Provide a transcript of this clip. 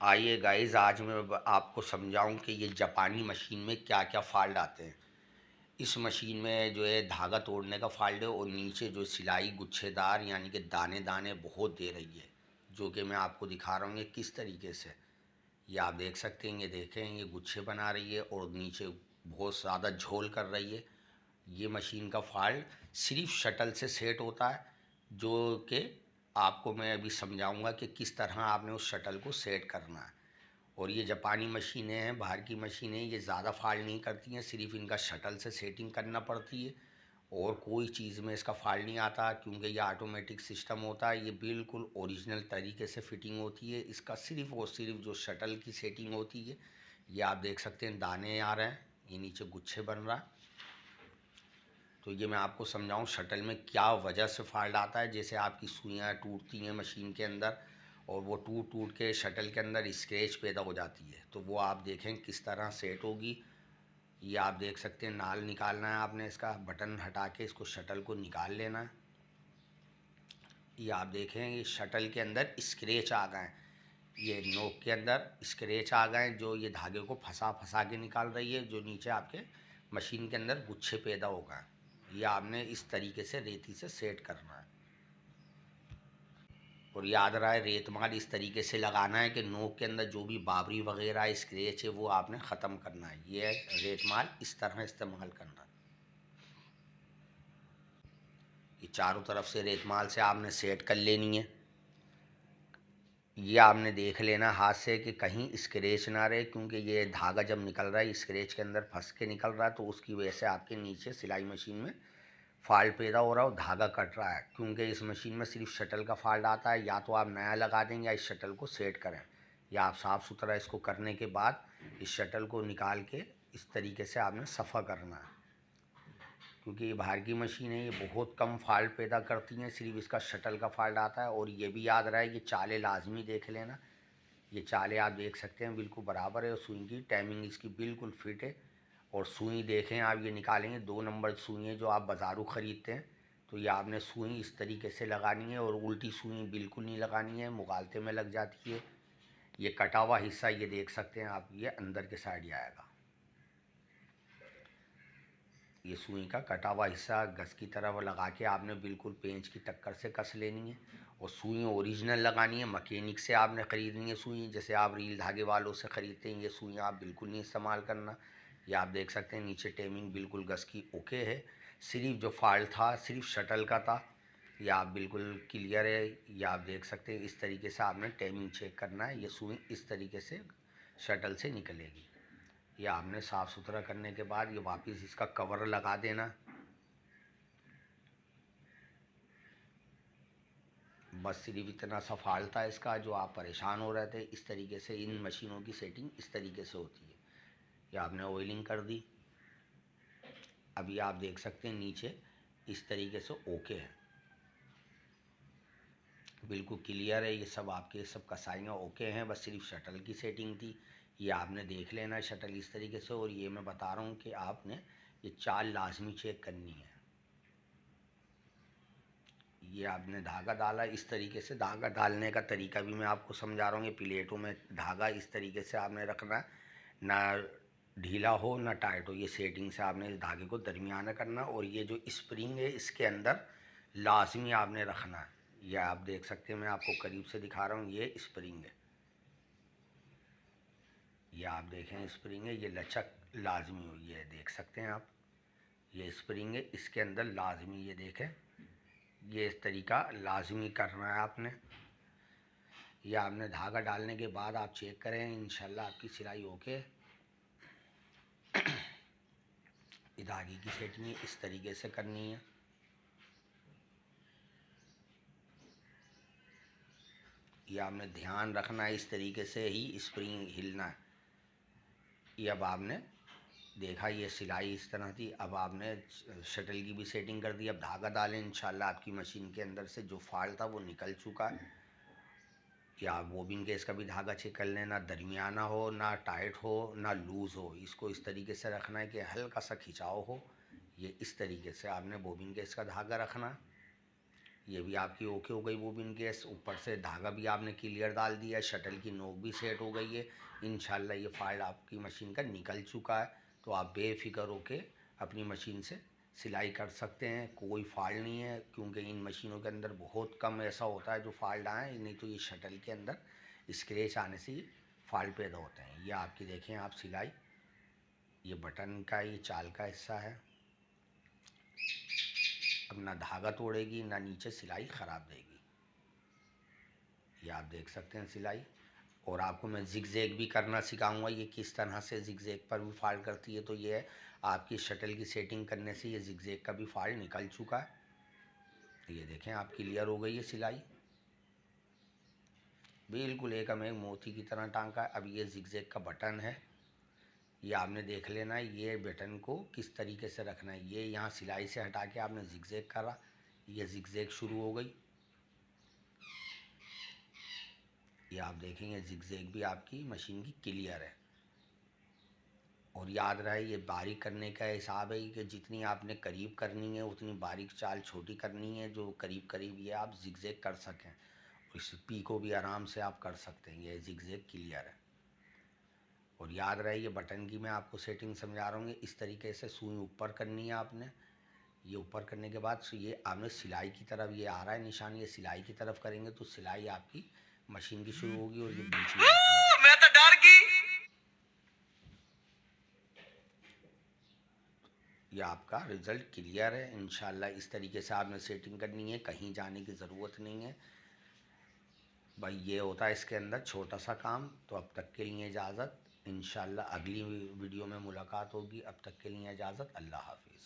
आइए गाइस, आज मैं आपको समझाऊं कि ये जापानी मशीन में क्या क्या फ़ाल्ट आते हैं। इस मशीन में जो है धागा तोड़ने का फ़ाल्ट है और नीचे जो सिलाई गुच्छेदार यानी कि दाने दाने बहुत दे रही है, जो कि मैं आपको दिखा रहा हूँ ये किस तरीके से। ये आप देख सकते हैं, ये देखें, ये गुच्छे बना रही है और नीचे बहुत ज़्यादा झोल कर रही है। ये मशीन का फ़ाल्ट सिर्फ शटल से सेट होता है, जो कि आपको मैं अभी समझाऊंगा कि किस तरह आपने उस शटल को सेट करना है। और ये जापानी मशीनें हैं, बाहर की मशीनें, ये ज़्यादा फाल्ट नहीं करती हैं, सिर्फ इनका शटल से सेटिंग करना पड़ती है और कोई चीज़ में इसका फाल्ट नहीं आता, क्योंकि ये ऑटोमेटिक सिस्टम होता है। ये बिल्कुल ओरिजिनल तरीके से फिटिंग होती है। इसका सिर्फ और सिर्फ जो शटल की सेटिंग होती है, ये आप देख सकते हैं दाने आ रहे हैं, ये नीचे गुच्छे बन रहा है। तो ये मैं आपको समझाऊं शटल में क्या वजह से फाल्ट आता है। जैसे आपकी सुइयाँ टूटती हैं मशीन के अंदर और वो टूट टूट के शटल के अंदर स्क्रैच पैदा हो जाती है, तो वो आप देखें किस तरह सेट होगी। ये आप देख सकते हैं, नाल निकालना है आपने, इसका बटन हटा के इसको शटल को निकाल लेना है। ये आप देखें, ये शटल के अंदर स्क्रैच आ गए, ये नोक के अंदर स्क्रैच आ गए जो ये धागे को फंसा फंसा के निकाल रही है, जो नीचे आपके मशीन के अंदर गुच्छे पैदा हो गए। ये आपने इस तरीके से रेती से सेट करना है। और याद रहा है, रेतमाल इस तरीके से लगाना है कि नोक के अंदर जो भी बाबरी वगैरह स्क्रैच है वो आपने ख़त्म करना है। ये रेतमाल इस तरह इस्तेमाल करना है। ये चारों तरफ से रेतमाल से आपने सेट कर लेनी है। ये आपने देख लेना हाथ से कि कहीं स्क्रैच ना रहे, क्योंकि ये धागा जब निकल रहा है स्क्रैच के अंदर फंस के निकल रहा है, तो उसकी वजह से आपके नीचे सिलाई मशीन में फॉल्ट पैदा हो रहा है और धागा कट रहा है। क्योंकि इस मशीन में सिर्फ शटल का फॉल्ट आता है, या तो आप नया लगा दें या इस शटल को सेट करें, या आप साफ़ सुथरा इसको करने के बाद इस शटल को निकाल के इस तरीके से आपने सफ़ा करना है। क्योंकि ये बाहर की मशीन है, ये बहुत कम फॉल्ट पैदा करती हैं, सिर्फ इसका शटल का फॉल्ट आता है। और ये भी याद रहे, ये चाले लाजमी देख लेना। ये चाले आप देख सकते हैं बिल्कुल बराबर है और सुई की टाइमिंग इसकी बिल्कुल फिट है। और सुई देखें आप, ये निकालेंगे 2 नंबर सुई है जो आप बाज़ारू ख़रीदते हैं, तो ये आपने सुई इस तरीके से लगानी है और उल्टी सुई बिल्कुल नहीं लगानी है, मुगालते में लग जाती है। ये कटा हुआ हिस्सा ये देख सकते हैं आप, ये अंदर के साइड आएगा। ये सुई का कटा हुआ हिस्सा घस की तरह लगा के आपने बिल्कुल पेंच की टक्कर से कस लेनी है। और सुई ओरिजिनल लगानी है, मकेनिक से आपने ख़रीदनी है सुई, जैसे आप रील धागे वालों से ख़रीदते हैं। ये सुई आप बिल्कुल नहीं इस्तेमाल करना। ये आप देख सकते हैं नीचे टेमिंग बिल्कुल घस की ओके है, सिर्फ जो फॉल्ट था सिर्फ शटल का था। ये आप बिल्कुल क्लियर है। ये आप देख सकते हैं, इस तरीके से आपने टेमिंग चेक करना है। ये सुई इस तरीके से शटल से निकलेगी। ये आपने साफ़ सुथरा करने के बाद ये वापस इसका कवर लगा देना। बस सिर्फ इतना सा फॉल्ट था इसका, जो आप परेशान हो रहे थे। इस तरीके से इन मशीनों की सेटिंग इस तरीके से होती है। ये आपने ऑयलिंग कर दी, अभी आप देख सकते हैं नीचे इस तरीके से ओके है, बिल्कुल क्लियर है। ये सब आपके सब कसाइयाँ ओके हैं, बस सिर्फ शटल की सेटिंग थी। ये आपने देख लेना शटल इस तरीके से। और ये मैं बता रहा हूँ कि आपने ये चाल लाजमी चेक करनी है। ये आपने धागा डाला इस तरीके से, धागा डालने का तरीका भी मैं आपको समझा रहा हूँ। ये प्लेटों में धागा इस तरीके से आपने रखना है, ना ढीला हो ना टाइट हो। ये सेटिंग से आपने इस धागे को दरमियाना करना। और ये जो स्प्रिंग है इसके अंदर लाजमी आपने रखना है। ये आप देख सकते हैं, मैं आपको करीब से दिखा रहा हूँ, ये स्प्रिंग है। ये आप देखें स्प्रिंग है, ये लचक लाजमी हुई है, देख सकते हैं आप। ये स्प्रिंग है, इसके अंदर लाजमी, ये देखें, ये इस तरीका लाजमी करना है आपने। या आपने धागा डालने के बाद आप चेक करें, इंशाल्लाह आपकी सिलाई ओके। धागे की सेटिंग इस तरीके से करनी है। ये आपने ध्यान रखना है, इस तरीके से ही स्प्रिंग हिलना है। ये अब आपने देखा, ये सिलाई इस तरह थी। अब आपने शटल की भी सेटिंग कर दी। अब धागा डालें, इंशाल्लाह आपकी मशीन के अंदर से जो फॉल्ट था वो निकल चुका है। या बोबिन केस का भी धागा चेक कर लें, ना दरमियाना हो ना टाइट हो ना लूज़ हो। इसको इस तरीके से रखना है कि हल्का सा खिंचाव हो। ये इस तरीके से आपने बोबिन केस का धागा रखना। ये भी आपकी ओके हो गई बोबिन गैस। ऊपर से धागा भी आपने क्लियर डाल दिया है, शटल की नोक भी सेट हो गई है। इंशाल्लाह ये फॉल्ट आपकी मशीन का निकल चुका है। तो आप बेफिक्र होके अपनी मशीन से सिलाई कर सकते हैं, कोई फॉल्ट नहीं है। क्योंकि इन मशीनों के अंदर बहुत कम ऐसा होता है जो फॉल्ट आए, नहीं तो ये शटल के अंदर स्क्रैच आने से फॉल्ट पैदा होते हैं। ये आपकी देखें आप सिलाई, ये बटन का ये चाल का हिस्सा है। अब ना धागा तोड़ेगी ना नीचे सिलाई ख़राब देगी। ये आप देख सकते हैं सिलाई। और आपको मैं जिगजैग भी करना सिखाऊंगा, ये किस तरह से जिगजैग पर भी फॉल्ट करती है। तो ये है आपकी शटल की सेटिंग करने से ये जिगजैग का भी फॉल्ट निकल चुका है। ये देखें आप क्लियर हो गई है सिलाई, बिल्कुल एकम एक मोती की तरह टांका है। अब ये जिगजैग का बटन है, ये आपने देख लेना है ये बटन को किस तरीके से रखना है। ये यहाँ सिलाई से हटा के आपने जिगजैग करा, ये जिगजैग शुरू हो गई। ये आप देखेंगे जिगजैग भी आपकी मशीन की क्लियर है। और याद रहे ये बारीक करने का हिसाब है कि जितनी आपने करीब करनी है उतनी बारीक चाल छोटी करनी है, जो करीब करीब ये आप जिगजैग कर सकें। इस पी को भी आराम से आप कर सकते हैं। ये जिगजैग क्लियर है। और याद रहे ये बटन की मैं आपको सेटिंग समझा रहा हूँ, इस तरीके से सुई ऊपर करनी है आपने। ये ऊपर करने के बाद ये आपने सिलाई की तरफ, ये आ रहा है निशान, ये सिलाई की तरफ करेंगे तो सिलाई आपकी मशीन की शुरू होगी। और ये बीच में मैं तो डर गई। ये आपका रिज़ल्ट क्लियर है। इंशाल्लाह इस तरीके से आपने सेटिंग करनी है, कहीं जाने की ज़रूरत नहीं है भाई। ये होता है इसके अंदर छोटा सा काम। तो अब तक के लिए इजाज़त, इंशाल्लाह अगली वीडियो में मुलाकात होगी। अब तक के लिए इजाज़त, अल्लाह हाफिज़।